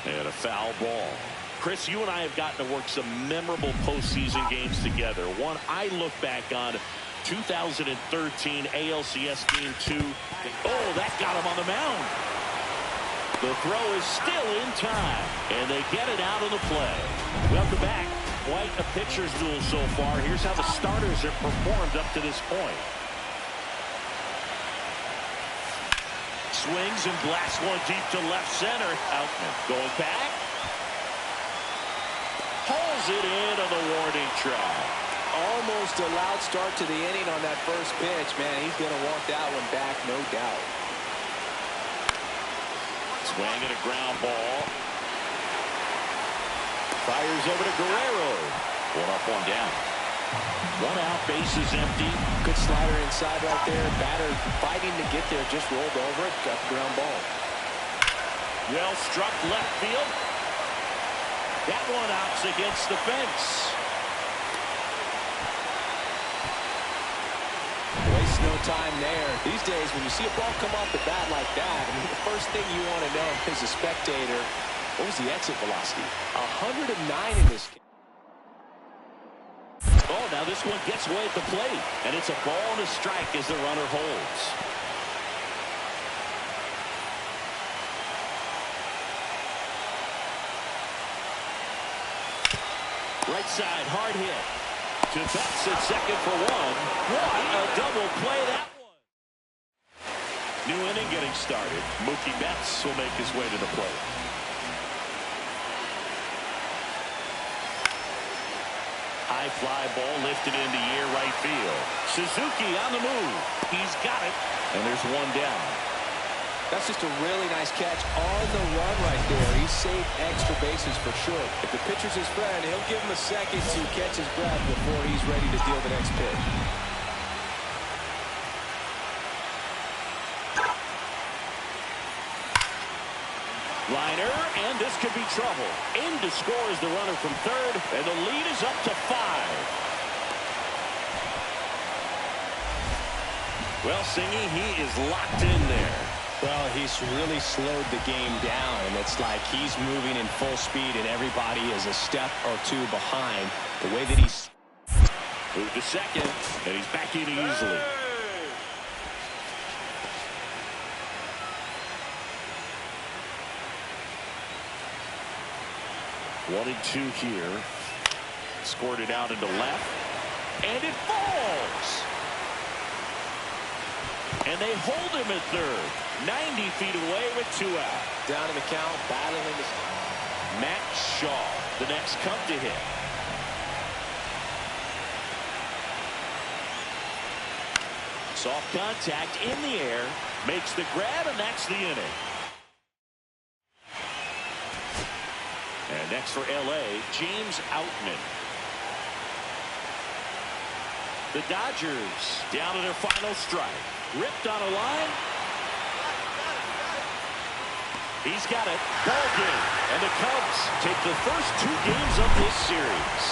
And a foul ball. Chris, you and I have gotten to work some memorable postseason games together. One I look back on, 2013 ALCS Game 2. Oh, that got him on the mound. The throw is still in time, and they get it out of the play. Welcome back. Quite a pitcher's duel so far. Here's how the starters have performed up to this point. Swings and blasts one deep to left center. Outman going back. Pulls it into the warning track. Almost a loud start to the inning on that first pitch. Man, he's going to want that one back, no doubt. Swing and a ground ball. Fires over to Guerrero. 1 up, 1 down. 1 out, base is empty. Good slider inside right there. Batter fighting to get there, just rolled over it. Got the ground ball. Well struck left field. That one out's against the fence. Waste no time there. These days, when you see a ball come off the bat like that, I mean, the first thing you want to know as a spectator, what was the exit velocity? 109 in this game. Oh, now this one gets away at the plate, and it's a ball and a strike as the runner holds. Right side, hard hit. To Betts at second for 1. What a double play that one. New inning getting started. Mookie Betts will make his way to the plate. High fly ball lifted into air right field. Suzuki on the move. He's got it. And there's 1 down. That's just a really nice catch on the run right there. He saved extra bases for sure. If the pitcher's his friend, he'll give him a second to catch his breath before he's ready to deal the next pitch. and this could be trouble. In to score is the runner from third, and the lead is up to 5. Well, Singy, he is locked in there. Well, he's really slowed the game down, and it's like he's moving in full speed, and everybody is a step or two behind. The way that he's moved to second, and he's back in easily. 1-2 here. Scored it out into left, and it falls. And they hold him at third. 90 feet away with 2 out. down in the count, battling this. Matt Shaw, the next come to hit. Soft contact in the air, makes the grab, and that's the inning. And next for LA, James Outman. The Dodgers down to their final strike. Ripped on a line. He's got it. Ball game. And the Cubs take the first 2 games of this series.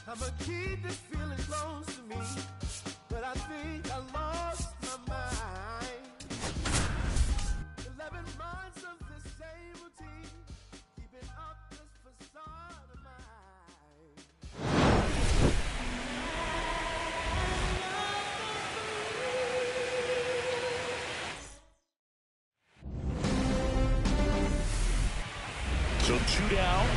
I'ma keep this feeling close to me, but I think I lost my mind. 11 months of the same routine, keeping up this facade of mine. So 2 down.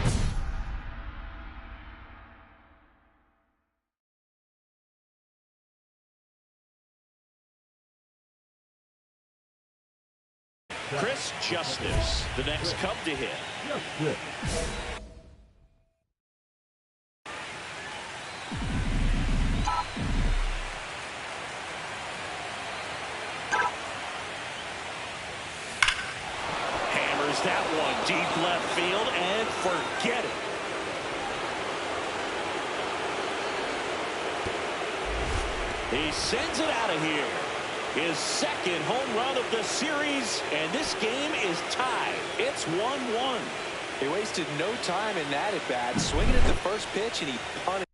Chris Justice, the next Cub to hit. Hammers that one deep left field and forget it. He sends it out of here. His second home run of the series, and this game is tied. It's 1-1. They wasted no time in that at bat, swinging at the first pitch, and he punished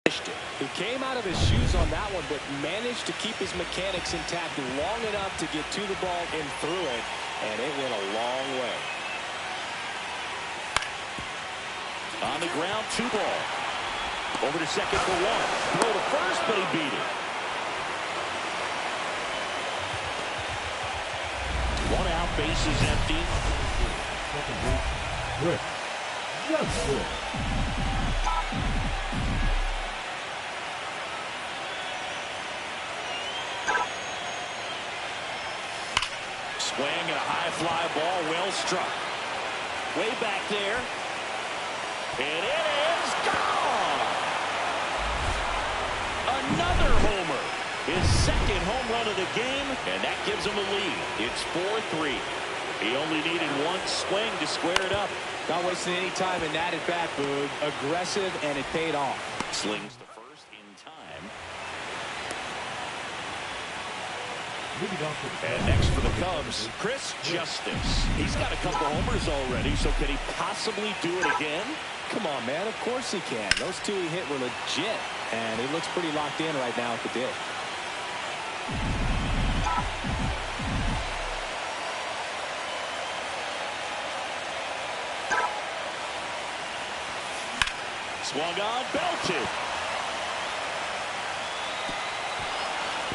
it. He came out of his shoes on that one, but managed to keep his mechanics intact long enough to get to the ball and through it, and it went a long way. On the ground, 2 ball. Over to second for 1. Throw to first, but he beat it. 1 out, bases empty. Second base, Chris Justice. Swing and a high fly ball, well struck. Way back there. And it is gone! Another homer. His second home run of the game, and that gives him a lead. It's 4-3. He only needed 1 swing to square it up. Not wasting any time in that at bat, Boog. Aggressive, and it paid off. Slings the first in time. And next for the Cubs, Chris Justice. He's got a couple homers already, so can he possibly do it again? Come on, man. Of course he can. Those 2 he hit were legit, and he looks pretty locked in right now at the dish. Swung on, belted.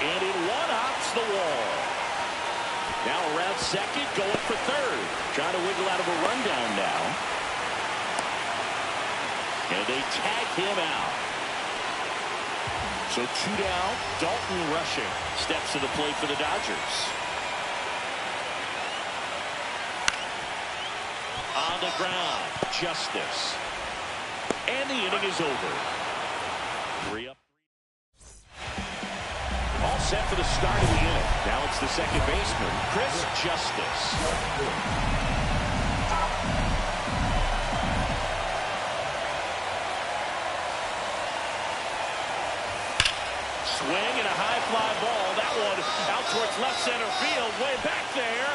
And it one-hops the wall. Now around second, going for third. Trying to wiggle out of a rundown now. And they tag him out. So 2 down. Dalton rushing. Steps to the plate for the Dodgers. On the ground. Justice. And the inning is over. 3 up. All set for the start of the inning. Now it's the second baseman, Chris Justice. Swing and a high fly ball. That one out towards left center field. Way back there.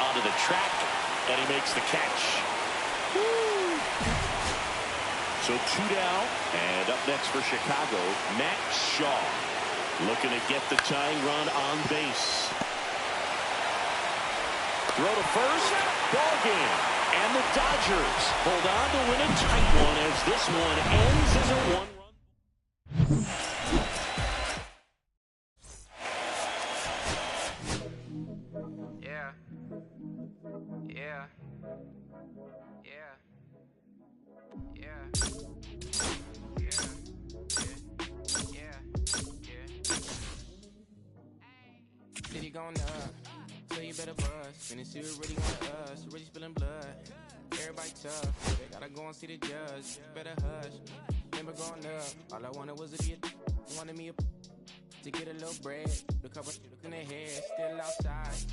Onto the track. And he makes the catch. Woo. So 2 down. And up next for Chicago, Matt Shaw. Looking to get the tying run on base. Throw to first. Ball game. And the Dodgers hold on to win a tight one as this one ends as a 1-run. Yeah. Yeah. Yeah. Yeah. City going up, so you better buzz. Finna see who really want us, really spilling blood. Everybody tough, they gotta go and see the judge. Better hush, remember growing up, all I wanted was to be a, wanted me to get a little bread. The couple in their head, still outside.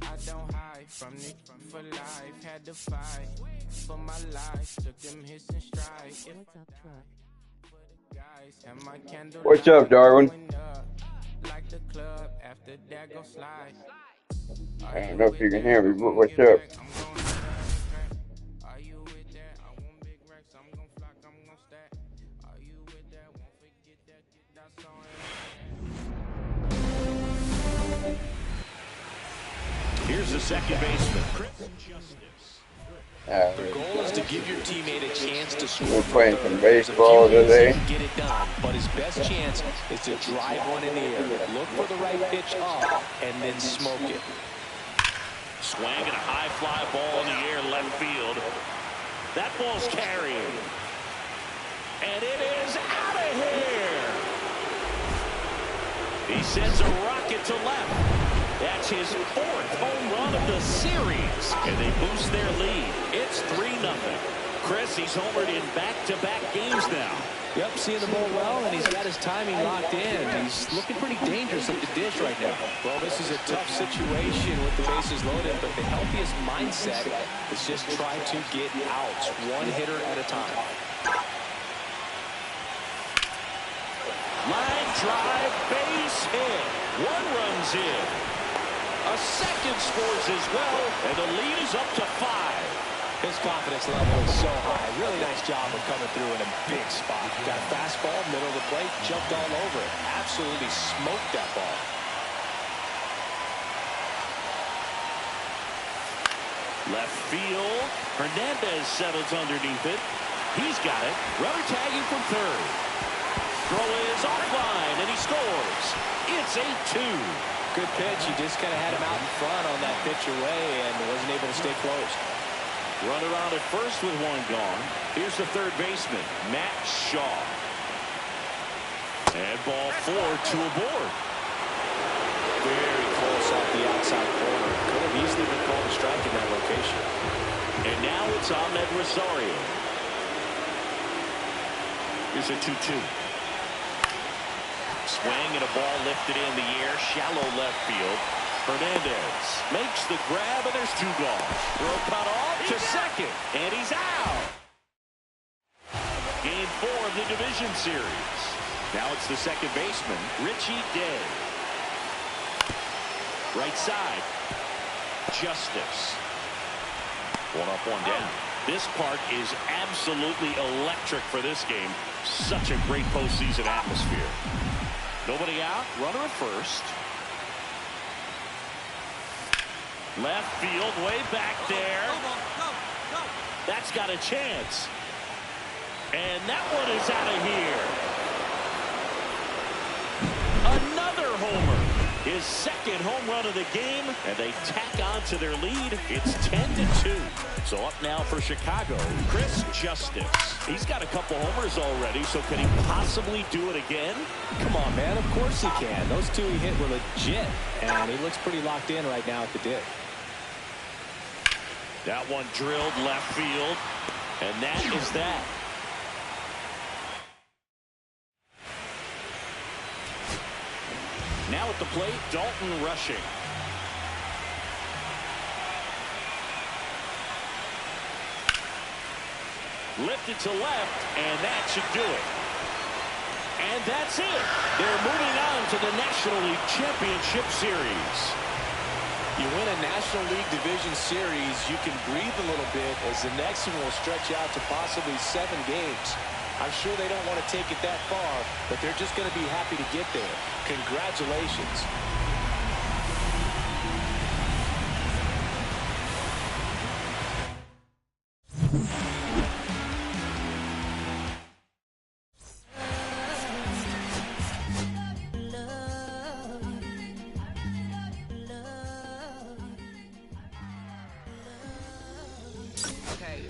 I don't hide from it for life, had to fight for my life. Took them hits and strides. What's up, truck? What's up, Darwin? Like the club after that go slide. I don't know if you can hear me, but what's up? Are you with that? I want big racks, I'm gonna flock, I'm gonna stack. Are you with that? Won't forget that, get that song. Here's the second baseman, Chris Justice. The goal is to give your teammate a chance to score. We're playing some baseball today. Get it done, but his best chance is to drive one in the air. Look for the right pitch up and then smoke it. Swing and a high fly ball in the air left field. That ball's carrying. And it is out of here. He sends a rocket to left. That's his 4th home run of the series. And they boost their lead. It's 3-0. Chris, he's homered in back-to-back games now. Yep, seeing the ball well, and he's got his timing locked in. He's looking pretty dangerous at the dish right now. Well, this is a tough situation with the bases loaded, but the healthiest mindset is just try to get outs, one hitter at a time. Line drive, base hit. 1 run's in. A second scores as well, and the lead is up to 5. His confidence level is so high. Really nice job of coming through in a big spot. Got a fastball, middle of the plate, jumped all over it. Absolutely smoked that ball. Left field. Hernandez settles underneath it. He's got it. Runner tagging from third. Throw is offline, and he scores. It's 8-2. Good pitch. He just kind of had him out in front on that pitch away and wasn't able to stay close. Runner on at first with 1 gone. Here's the third baseman, Matt Shaw. And ball 4 to a board. Very close off the outside corner. Could have easily been called a strike in that location. And now it's Ahmed Rosario. Here's a 2-2. Swing and a ball lifted in the air, shallow left field. Hernandez makes the grab, and there's 2 gone. Throw cut off to second, and he's out. Game 4 of the division series. Now it's the second baseman, Richie Day. Right side, Justice. 1 up, 1 down. This park is absolutely electric for this game. Such a great postseason atmosphere. Nobody out, runner at first. Left field, way back there. That's got a chance. And that one is out of here. Another homer. His his second home run of the game, and they tack on to their lead. It's 10-2. So up now for Chicago, Chris Justice. He's got a couple homers already, so can he possibly do it again? Come on, man. Of course he can. Those two he hit were legit, and he looks pretty locked in right now at the dig. That one drilled left field, and that is that. Now at the plate, Dalton Rushing. Lifted to left, and that should do it. And that's it. They're moving on to the National League Championship Series. You win a National League Division Series, you can breathe a little bit as the next one will stretch out to possibly 7 games. I'm sure they don't want to take it that far, but they're just going to be happy to get there. Congratulations.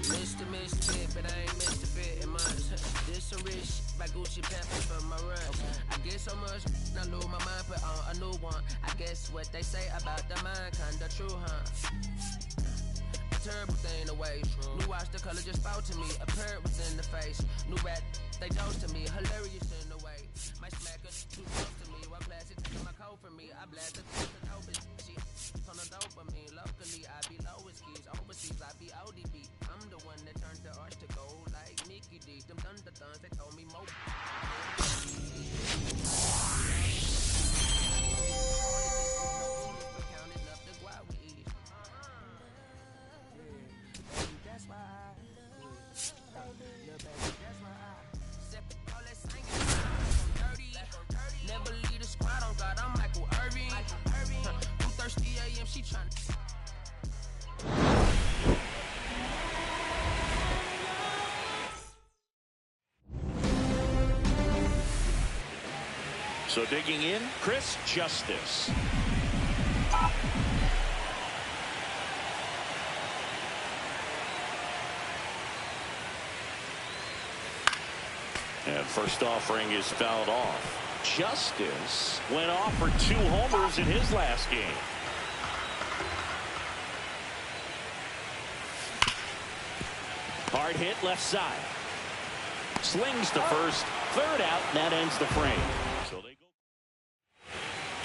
Mr. Misfit, but I ain't Mr. Fit in much. This some rich by Gucci Pampers for my runs. I get so much, I lose my mind, put on a new one. I guess what they say about the mind, kinda true, huh? A terrible thing to waste. New watch, the color just spoke to me. A parrot was in the face. New rat, they dose to me. Hilarious in the way. My smacker too close to me. One classic taking my coat from me. I blast it to the dope. She on the dopamine. Locally, I be lowest keys. Overseas, I be ODB. I'm the one that turned the arch to gold like Mickey D. Them thunder they told me more. Counting up the guap we eat. That's why that's why all that singing dirty. Never leave the squad on God. I'm Michael Irving. 2:30 a.m. She trying. So digging in, Chris Justice. And first offering is fouled off. Justice went off for 2 homers in his last game. Hard hit left side. Slings to first. Third out, and that ends the frame. So they go.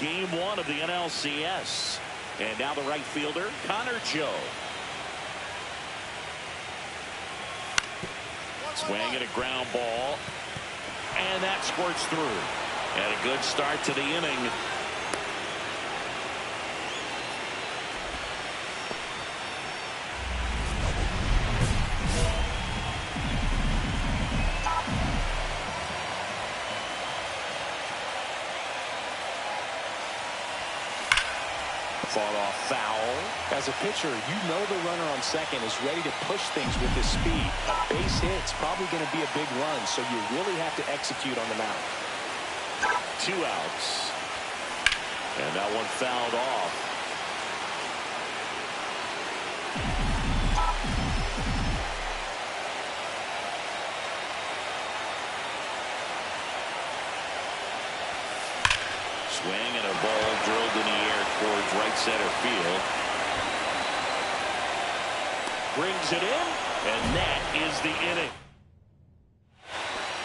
Game 1 of the NLCS. And now the right fielder, Connor Joe. Swing at a ground ball. And that squirts through. And a good start to the inning. Fought off foul. As a pitcher, you know the runner on second is ready to push things with his speed. A base hit's probably going to be a big run, so you really have to execute on the mound. 2 outs. And that one fouled off. Swing and a ball drilled in the air towards right center field. Brings it in, and that is the inning.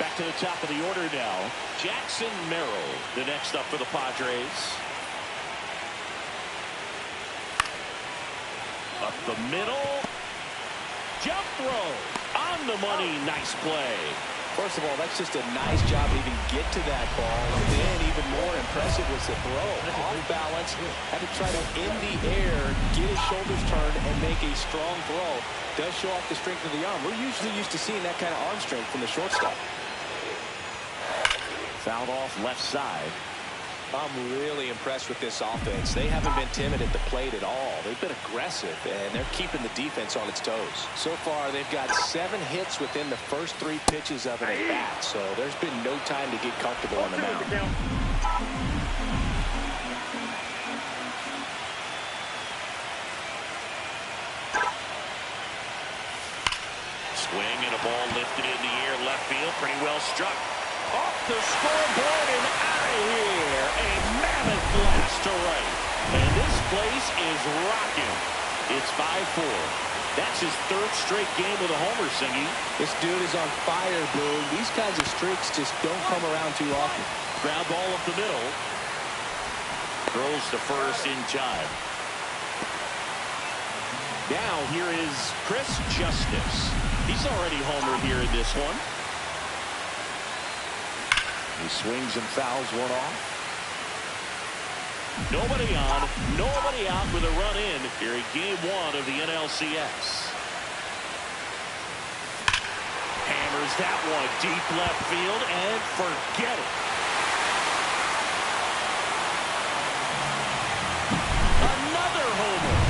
Back to the top of the order now. Jackson Merrill, the next up for the Padres. Up the middle. Jump throw. On the money. Nice play. First of all, that's just a nice job to even get to that ball. And then even more impressive was the throw. Off balance, had to try to in the air, get his shoulders turned, and make a strong throw. Does show off the strength of the arm. We're usually used to seeing that kind of arm strength from the shortstop. Fouled off left side. I'm really impressed with this offense. They haven't been timid at the plate at all. They've been aggressive, and they're keeping the defense on its toes. So far, they've got 7 hits within the first 3 pitches of an at-bat, so there's been no time to get comfortable on the mound. Swing and a ball lifted in the air, left field, pretty well struck. Off the scoreboard and out of here. A mammoth blast to right. And this place is rocking. It's 5-4. That's his third straight game with a homer, Singy. This dude is on fire, Boone. These kinds of streaks just don't come around too often. Ground ball up the middle. Throws to first in time. Now here is Chris Justice. He's already homered here in this one. He swings and fouls one off. Nobody on, nobody out with a run in here in game one of the NLCS. Hammers that one deep left field and forget it. Another homer.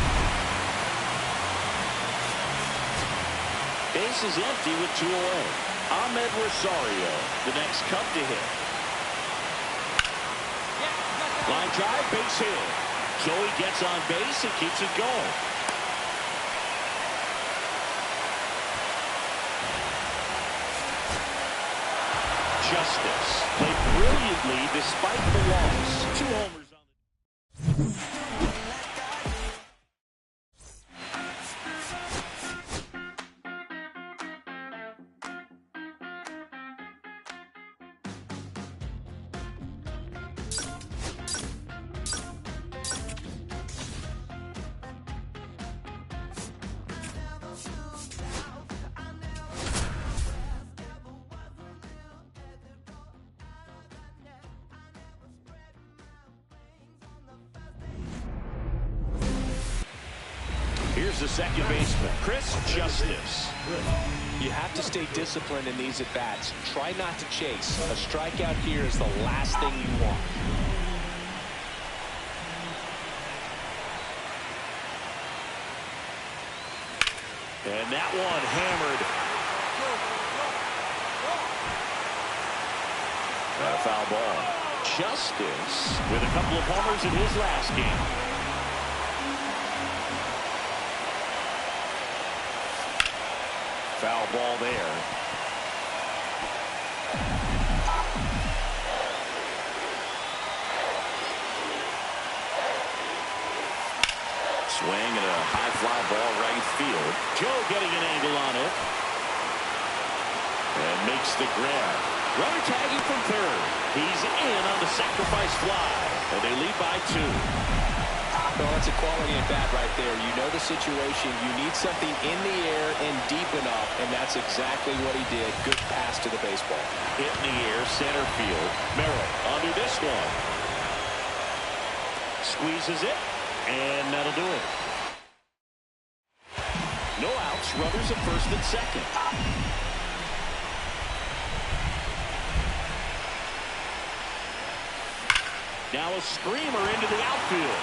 Base is empty with 2 away. Ahmed Rosario, the next Cub to hit. Line drive, base hit. Joey gets on base and keeps it going. Justice played brilliantly despite the loss. 2 homers on the... Here's the second baseman, Chris Justice. You have to stay disciplined in these at-bats. Try not to chase. A strikeout here is the last thing you want. And that one hammered. A foul ball. Justice with a couple of homers in his last game. Foul ball there. Swing and a high fly ball right field. Joe getting an angle on it. And makes the grab. Runner tagging from third. He's in on the sacrifice fly. And they lead by 2. Well, that's a quality at bat right there. You know the situation. You need something in the air and deep enough, and that's exactly what he did. Good pass to the baseball. Hit in the air, center field. Merrill under this one. Squeezes it, and that'll do it. No outs, runners at first and second. Now a screamer into the outfield.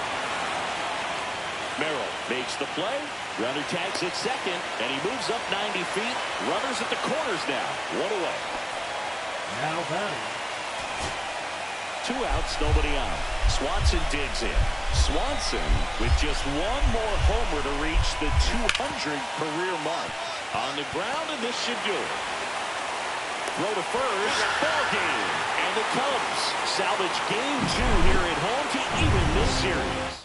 Merrill makes the play. Runner tags at second, and he moves up 90 feet. Runners at the corners now. 1 away. Now batting. 2 outs, nobody on. Swanson digs in. Swanson with just 1 more homer to reach the 200 career mark. On the ground, and this should do it. Throw to first. Ball game. And the Cubs salvage game 2 here at home to even this series.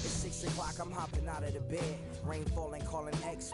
It's 6 o'clock, I'm hopping out of the bed. Rain falling, calling X.